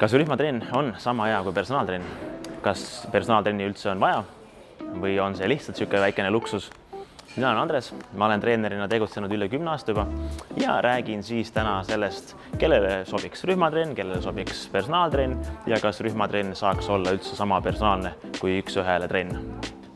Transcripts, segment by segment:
Kas rühmatrenn on sama hea kui personaaltrenn? Kas personaaltrenni üldse on vaja või on see lihtsalt niisugune väikene luksus? Mina olen Andres, ma olen treenerina tegutsenud üle 10 aasta juba ja räägin siis täna sellest, kellele sobiks rühmatrenn, kellele sobiks personaaltrenn ja kas rühmatrenn saaks olla üldse sama personaalne kui üks-ühele trenn.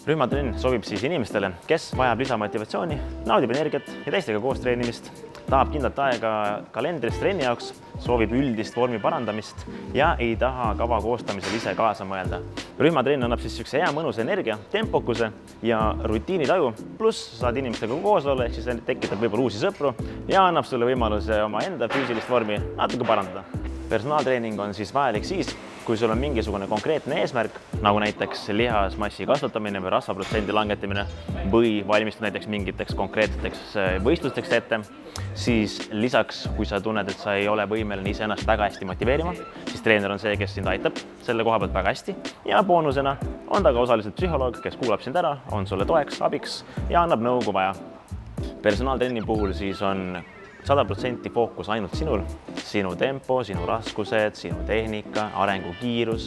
Rühmatrenn sobib siis inimestele, kes vajab lisamotivatsiooni, naudib energiat ja teistega koos treenimist, tahab kindlat aega kalendrist trenni jaoks, soovib üldist vormi parandamist ja ei taha kava koostamisel ise kaasa mõelda. Rühmatrenn annab siis niisuguse hea mõnusa energia, tempokuse ja rutiinitaju, pluss saad inimestega koos olla, ehk siis tekitab võib-olla uusi sõpru ja annab sulle võimaluse oma enda füüsilist vormi natuke parandada. Personaaltreening on siis vajalik siis, kui sul on mingisugune konkreetne eesmärk, nagu näiteks lihasmassi kasvatamine või rasvaprotsendi langetamine või valmistud näiteks mingiteks konkreetseteks võistlusteks ette, siis lisaks, kui sa tunned, et sa ei ole võimeline iseennast väga hästi motiveerima, siis treener on see, kes sind aitab selle koha pealt väga hästi ja boonusena on ta ka osaliselt psühholoog, kes kuulab sind ära, on sulle toeks, abiks ja annab nõu, kui vaja. Personaaltrenni puhul siis on 100% fookus ainult sinul, sinu tempo, sinu raskused, sinu tehnika, arengukiirus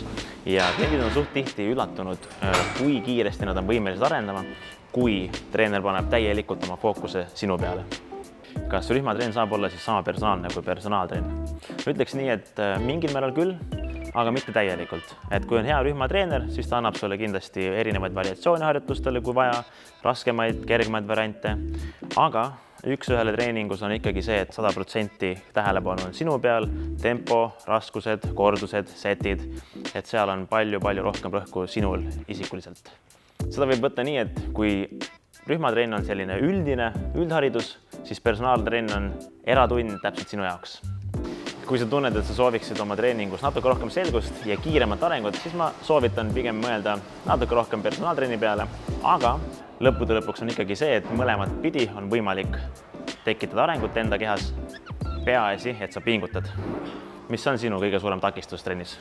ja kliendid on suht tihti üllatunud, kui kiiresti nad on võimelised arendama, kui treener paneb täielikult oma fookuse sinu peale. Kas rühmatrenn saab olla siis sama personaalne kui personaaltrenn? Ütleks nii, et mingil määral küll, aga mitte täielikult. Et kui on hea rühmatreener, siis ta annab sulle kindlasti erinevaid variatsiooniharjutustele, kui vaja, raskemaid, kergemaid variante, aga üks-ühele treeningus on ikkagi see, et 100% tähelepanu on sinu peal, tempo, raskused, kordused, setid, et seal on palju rohkem rõhku sinul isikuliselt. Seda võib võtta nii, et kui rühmatrenn on selline üldharidus, siis personaaltrenn on eratund täpselt sinu jaoks. Kui sa tunned, et sa sooviksid oma treeningus natuke rohkem selgust ja kiiremat arengut, siis ma soovitan pigem mõelda natuke rohkem personaaltrenni peale, aga lõppude lõpuks on ikkagi see, et mõlemat pidi on võimalik tekitada arengut enda kehas, peaasi, et sa pingutad. Mis on sinu kõige suurem takistus trennis?